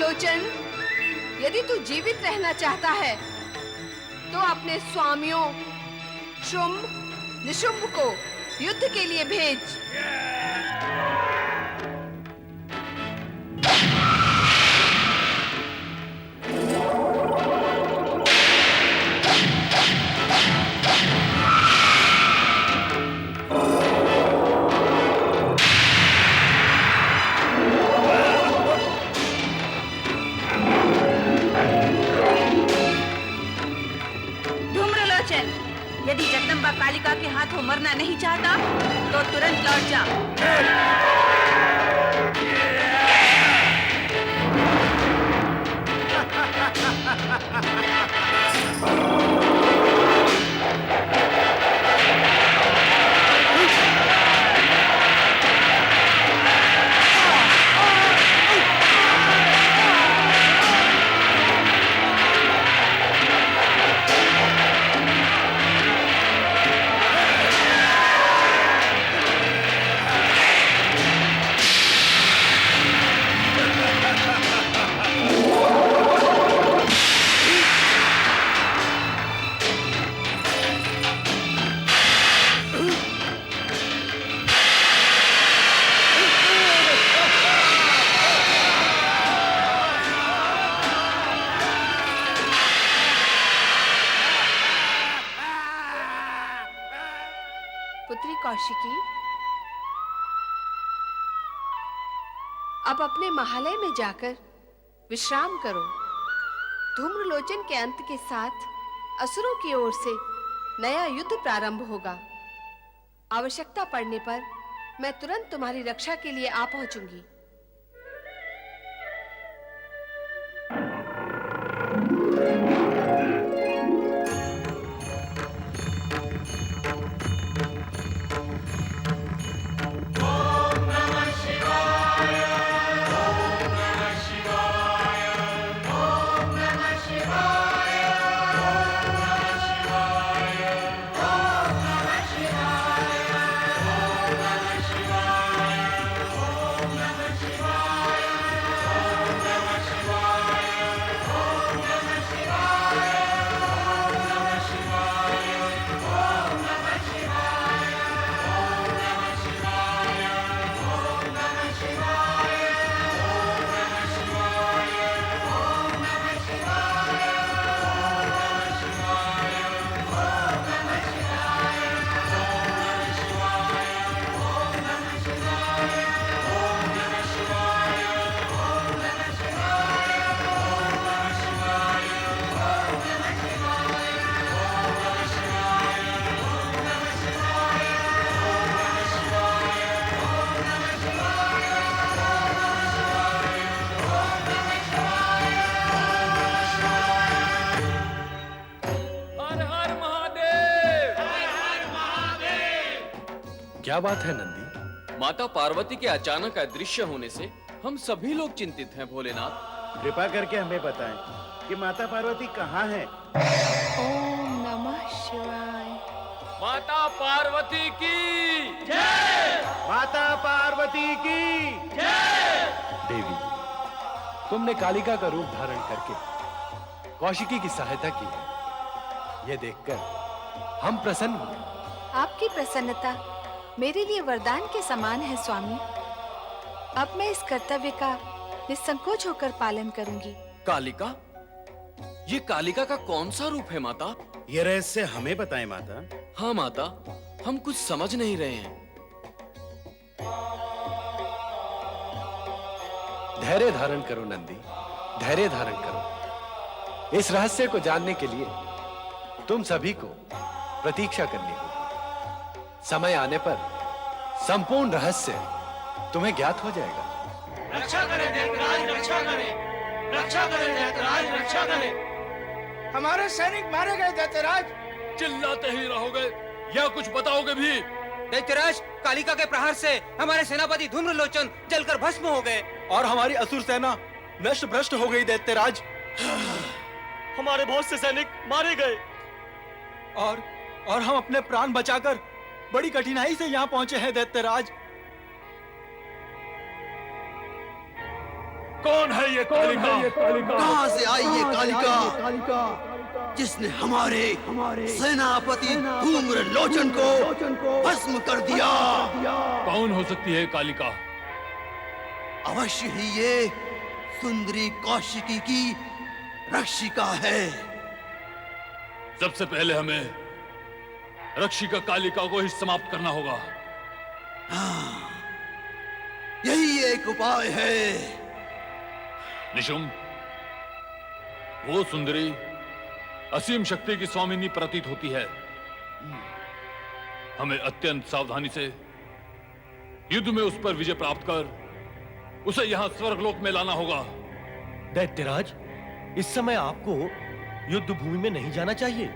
धूम्रलोचन, यदि तू जीवित रहना चाहता है तो अपने स्वामियों शुंभ, निशुंभ को युद्ध के लिए भेज। यदि जगदम्बा कालिका के हाथों मरना नहीं चाहता तो तुरंत लौट जा। पुत्री कौशिकी, अब अपने महालय में जाकर विश्राम करो। धूम्रलोचन के अंत के साथ असुरों की ओर से नया युद्ध प्रारंभ होगा। आवश्यकता पड़ने पर मैं तुरंत तुम्हारी रक्षा के लिए आ पहुंचूंगी। क्या बात है नंदी? माता पार्वती के अचानक अदृश्य होने से हम सभी लोग चिंतित हैं भोलेनाथ। कृपा करके हमें बताएं कि माता पार्वती कहाँ है। ओम नमः शिवाय। माता पार्वती की जय। माता पार्वती की जय। देवी, तुमने कालिका का रूप धारण करके कौशिकी की सहायता की है। यह देखकर हम प्रसन्न हुए। आपकी प्रसन्नता मेरे लिए वरदान के समान है स्वामी। अब मैं इस कर्तव्य का निसंकोच होकर पालन करूंगी। कालिका? ये कालिका का कौन सा रूप है माता? ये रहस्य हमें बताएं माता। हाँ माता, हम कुछ समझ नहीं रहे हैं। धैर्य धारण करो नंदी, धैर्य धारण करो। इस रहस्य को जानने के लिए तुम सभी को प्रतीक्षा करनी होगी। समय आने पर संपूर्ण रहस्य तुम्हें ज्ञात हो जाएगा। रक्षा करें दैत्यराज, रक्षा करें, रक्षा करें दैत्यराज, रक्षा करें। हमारे सैनिक मारे गए दैत्यराज। चिल्लाते ही रहोगे या कुछ बताओगे भी? दैत्यराज, कालिका के प्रहार से हमारे सेनापति धूम्रलोचन जलकर भस्म हो गए और हमारी असुर सेना नष्ट भ्रष्ट हो गई दैत्यराज। हमारे बहुत से सैनिक मारे गए और हम अपने प्राण बचाकर बड़ी कठिनाई से यहाँ पहुंचे हैं दैत्यराज। कौन है ये कालिका? कहां से आई ये कालिका जिसने हमारे सेनापति धूम्र लोचन को भस्म कर दिया? कौन हो सकती है कालिका? अवश्य ही ये सुंदरी कौशिकी की रक्षिका है। सबसे पहले हमें रक्षिका कालिका को ही समाप्त करना होगा। यही एक उपाय है। निशुम, वो सुंदरी असीम शक्ति की स्वामिनी प्रतीत होती है। हमें अत्यंत सावधानी से युद्ध में उस पर विजय प्राप्त कर उसे यहां स्वर्गलोक में लाना होगा। दैत्यराज, इस समय आपको युद्ध भूमि में नहीं जाना चाहिए।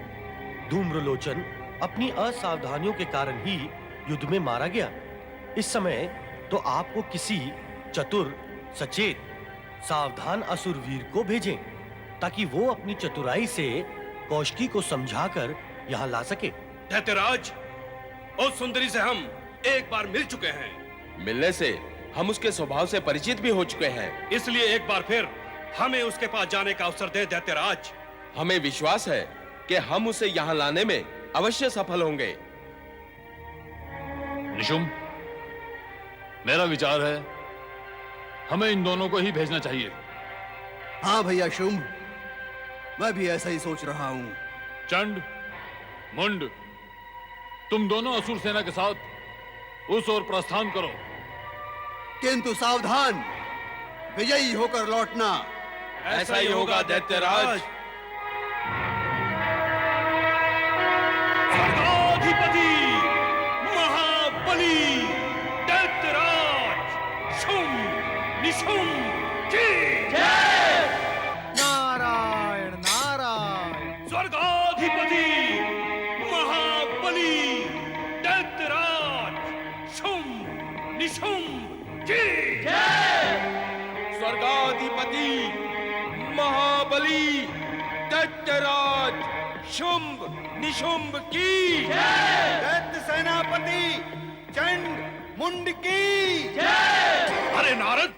धूम्रलोचन अपनी असावधानियों के कारण ही युद्ध में मारा गया। इस समय तो आपको किसी चतुर, सचेत, सावधान असुरवीर को भेजें ताकि वो अपनी चतुराई से कौशिकी को समझाकर यहाँ ला सके। दैत्यराज, उस सुंदरी से हम एक बार मिल चुके हैं। मिलने से हम उसके स्वभाव से परिचित भी हो चुके हैं। इसलिए एक बार फिर हमें उसके पास जाने का अवसर दे दैत्यराज। हमें विश्वास है कि हम उसे यहाँ लाने में अवश्य सफल होंगे। निशुम, मेरा विचार है हमें इन दोनों को ही भेजना चाहिए। हाँ भैया शुंभ, मैं भी ऐसा ही सोच रहा हूँ। चंड, मुंड, तुम दोनों असुर सेना के साथ उस ओर प्रस्थान करो। किंतु सावधान, विजयी होकर लौटना। ऐसा ही होगा दैत्यराज। स्वर्गाधिपति महाबली दैत्यराज शुंभ निशुंभ की जय। नारायण नारायण। स्वर्गाधिपति महाबली दैत्यराज शुंभ निशुंभ की जय। स्वर्गाधिपति महाबली दैत्यराज शुंभ निशुंभ की दैत्य सेनापति चंड मुंड की जय। अरे नारद,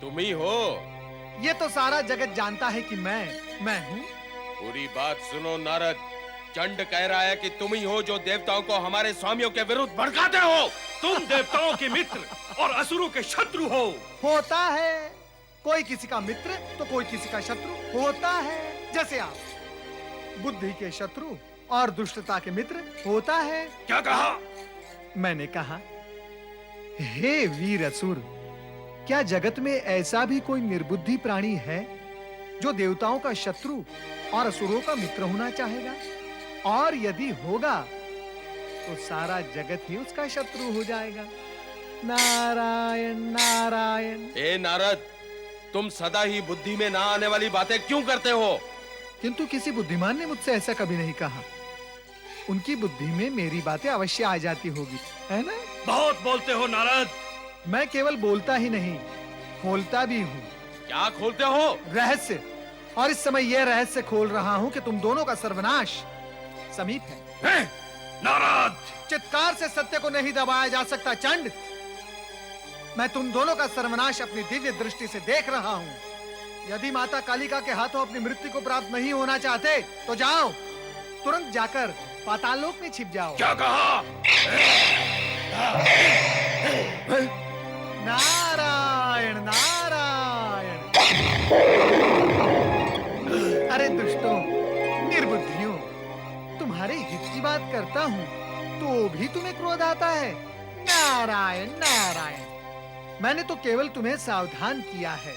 तुम ही हो। ये तो सारा जगत जानता है कि मैं हूँ। पूरी बात सुनो नारद। चंड कह रहा है कि तुम ही हो जो देवताओं को हमारे स्वामियों के विरुद्ध भड़काते हो। तुम देवताओं के मित्र और असुरों के शत्रु हो। होता है, कोई किसी का मित्र तो कोई किसी का शत्रु होता है। जैसे आप बुद्धि के शत्रु और दुष्टता के मित्र होता है। क्या कहा? मैंने कहा, हे वीर असुर, क्या जगत में ऐसा भी कोई निर्बुद्धि प्राणी है जो देवताओं का शत्रु और असुरों का मित्र होना चाहेगा? और यदि होगा तो सारा जगत ही उसका शत्रु हो जाएगा। नारायण नारायण। ए नारद, तुम सदा ही बुद्धि में ना आने वाली बातें क्यों करते हो? किंतु किसी बुद्धिमान ने मुझसे ऐसा कभी नहीं कहा। उनकी बुद्धि में मेरी बातें अवश्य आ जाती होगी, है ना? बहुत बोलते हो नारद। मैं केवल बोलता ही नहीं, खोलता भी हूँ। क्या खोलते हो? रहस्य। और इस समय यह रहस्य खोल रहा हूँ कि तुम दोनों का सर्वनाश समीप है। नारद, चित्कार से सत्य को नहीं दबाया जा सकता चंड। मैं तुम दोनों का सर्वनाश अपनी दिव्य दृष्टि से देख रहा हूँ। यदि माता कालिका के हाथों अपनी मृत्यु को प्राप्त नहीं होना चाहते तो जाओ, तुरंत जाकर पाताल लोक में छिप जाओ। क्या कहा? नारायण नारायण। अरे दुष्टों, निर्बुद्धियों, तुम्हारे हित की बात करता हूँ तो भी तुम्हें क्रोध आता है। नारायण नारायण। मैंने तो केवल तुम्हें सावधान किया है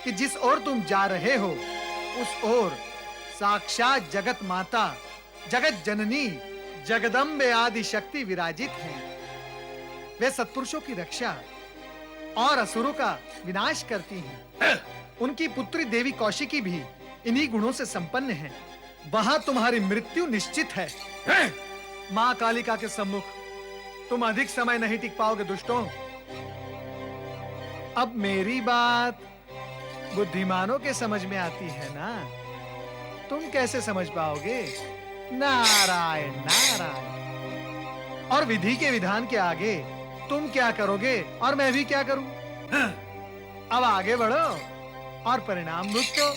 कि जिस ओर तुम जा रहे हो उस ओर साक्षात जगत माता, जगत जननी, जगदम्बे आदि शक्ति विराजित हैं। वे सत्पुरुषों की रक्षा और असुरों का विनाश करती हैं। उनकी पुत्री देवी कौशिकी भी इन्हीं गुणों से संपन्न है। वहां तुम्हारी मृत्यु निश्चित है। मां कालिका के सम्मुख तुम अधिक समय नहीं टिक पाओगे दुष्टों। अब मेरी बात बुद्धिमानों के समझ में आती है ना, तुम कैसे समझ पाओगे? नारायण नारायण। और विधि के विधान के आगे तुम क्या करोगे और मैं भी क्या करूं? अब आगे बढ़ो और परिणाम भुगतो।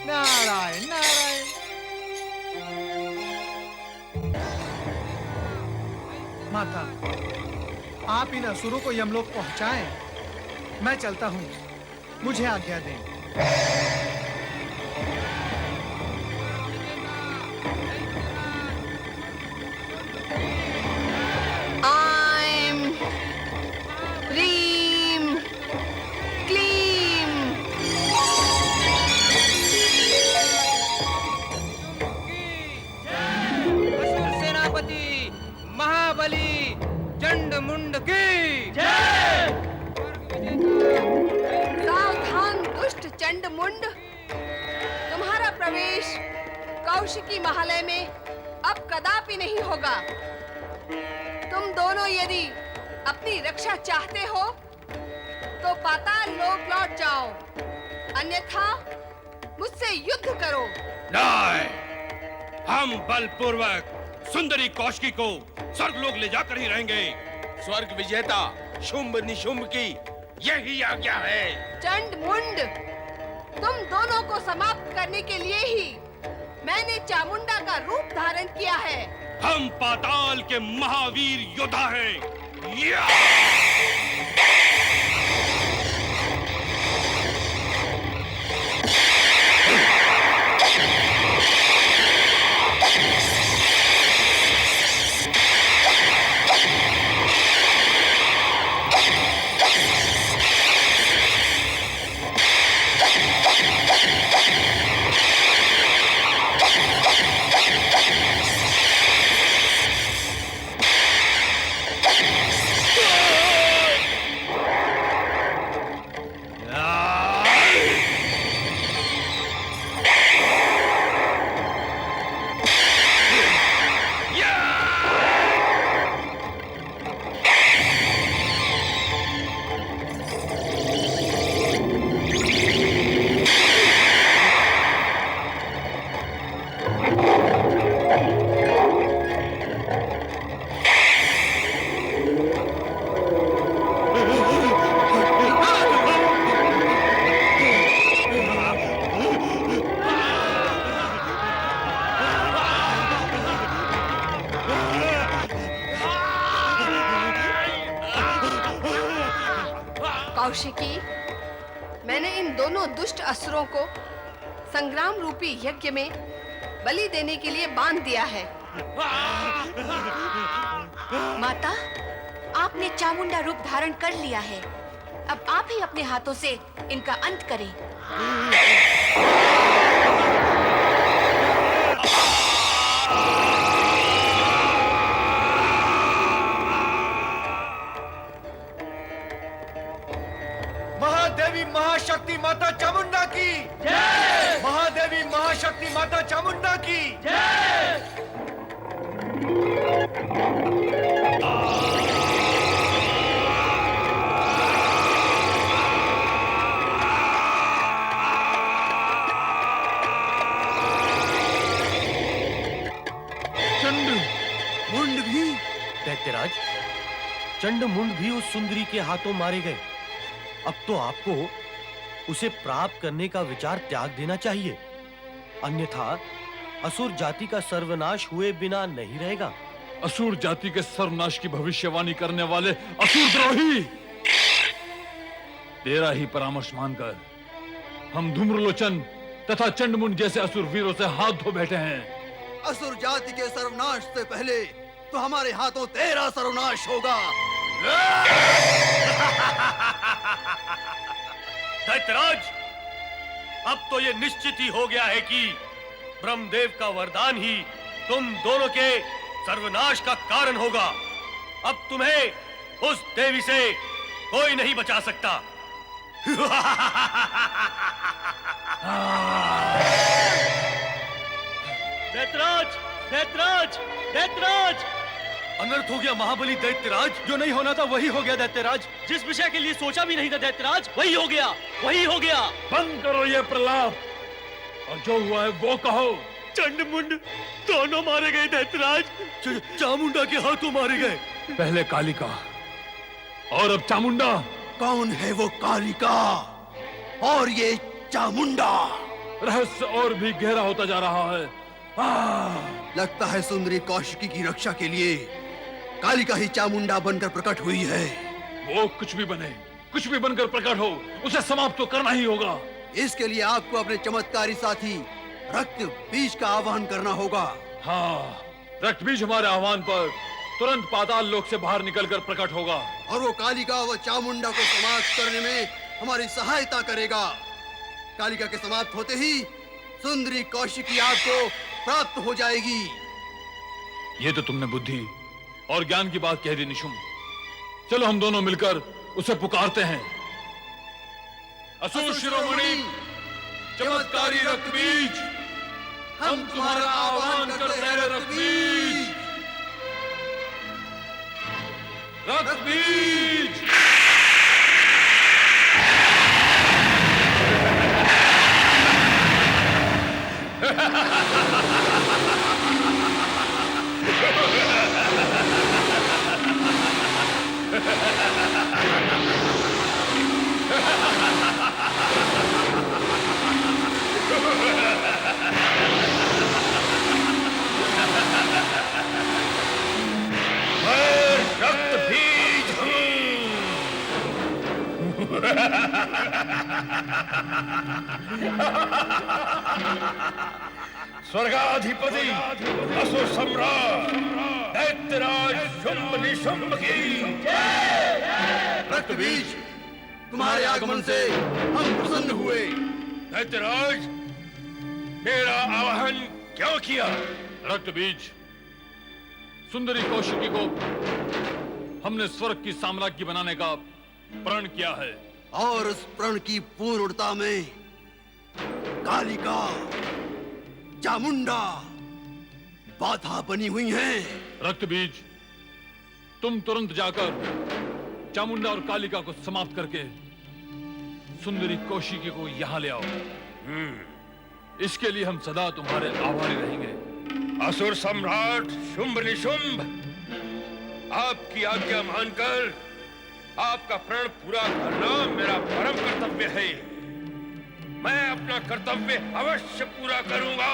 नारायण नारायण। माता, आप इन असुरों को यमलोक पहुंचाएं। मैं चलता हूं, मुझे आज्ञा दें। आइम ह्रीम क्लीम। असुर सेनापति महाबली चंड मुंड की सावधान दुष्ट चंड मुंड, तुम्हारा प्रवेश कौशिकी महालय में अब कदापि नहीं होगा। तुम दोनों यदि अपनी रक्षा चाहते हो तो पाताल लोक लौट जाओ, अन्यथा मुझसे युद्ध करो। नहीं, हम बलपूर्वक सुंदरी कौशिकी को स्वर्गलोक ले जाकर ही रहेंगे। स्वर्ग विजेता शुंभ निशुंभ की यही आज्ञा है। चंड मुंड, तुम दोनों को समाप्त करने के लिए ही मैंने चामुंडा का रूप धारण किया है। हम पाताल के महावीर योद्धा हैं। या! कौशिकी, मैंने इन दोनों दुष्ट असुरों को संग्राम रूपी यज्ञ में बलि देने के लिए बांध दिया है। माता, आपने चामुंडा रूप धारण कर लिया है। अब आप ही अपने हाथों से इनका अंत करें। महादेवी महाशक्ति माता चामुंडा की जय। महादेवी महाशक्ति माता चामुंडा की जय। चंड मुंड भी। दैत्यराज, चंड मुंड भी उस सुंदरी के हाथों मारे गए। अब तो आपको उसे प्राप्त करने का विचार त्याग देना चाहिए, अन्यथा असुर जाति का सर्वनाश हुए बिना नहीं रहेगा। असुर जाति के सर्वनाश की भविष्यवाणी करने वाले असुर द्रोही, तेरा ही परामर्श मानकर हम धूम्रलोचन तथा चंडमुंड जैसे असुर वीरों से हाथ धो बैठे हैं। असुर जाति के सर्वनाश से पहले तो हमारे हाथों तेरा सर्वनाश होगा। दैत्यराज, अब तो ये निश्चित ही हो गया है कि ब्रह्मदेव का वरदान ही तुम दोनों के सर्वनाश का कारण होगा। अब तुम्हें उस देवी से कोई नहीं बचा सकता। दैत्यराज, दैत्यराज, दैत्यराज! अनर्थ हो गया महाबली दैत्यराज। जो नहीं होना था वही हो गया दैत्यराज। जिस विषय के लिए सोचा भी नहीं था दैत्यराज, वही हो गया, वही हो गया। बंद करो ये प्रलाप और जो हुआ है वो कहो। चंडमुंड दोनों मारे गए दैत्यराज। चामुंडा के हाथों मारे गए। पहले कालिका और अब चामुंडा। कौन है वो कालिका? और ये चामुंडा। रहस्य और भी गहरा होता जा रहा है। लगता है सुंदरी कौशिकी की रक्षा के लिए कालिका ही चामुंडा बनकर प्रकट हुई है। वो कुछ भी बने, कुछ भी बनकर प्रकट हो, उसे समाप्त तो करना ही होगा। इसके लिए आपको अपने चमत्कारी साथी रक्त बीज का आह्वान करना होगा। हाँ, रक्त बीज हमारे आह्वान पर तुरंत पाताल लोक से बाहर निकलकर प्रकट होगा और वो कालिका व चामुंडा को समाप्त करने में हमारी सहायता करेगा। कालिका के समाप्त होते ही सुंदरी कौशिकी आपको प्राप्त हो जाएगी। ये तो तुमने बुद्धि और ज्ञान की बात कह दी निशुम। चलो हम दोनों मिलकर उसे पुकारते हैं। असुर शिरोमणि, चमत्कारी रक्त बीज, हम तुम्हारा आह्वान करते हैं रक्त बीज। रक्त बीज। रक्त बीज स्वर्गाधिपति असुर सम्राट दैत्यराज शुंभ निशुंभ की रक्त बीज, तुम्हारे आगमन से हम प्रसन्न हुए। दैत्यराज, मेरा आवाहन क्यों किया? रक्त बीज, सुंदरी कौशिकी को हमने स्वर्ग की साम्राज्य बनाने का प्रण किया है और उस प्रण की पूर्णता में कालिका, चामुंडा बाधा बनी हुई हैं। रक्त बीज, तुम तुरंत जाकर चामुंडा और कालिका को समाप्त करके सुंदरी कौशिकी को यहां ले आओ। इसके लिए हम सदा तुम्हारे आभारी रहेंगे। असुर सम्राट शुंभ निशुंभ, आपकी आज्ञा मानकर आपका प्रण पूरा करना मेरा परम कर्तव्य है। मैं अपना कर्तव्य अवश्य पूरा करूंगा।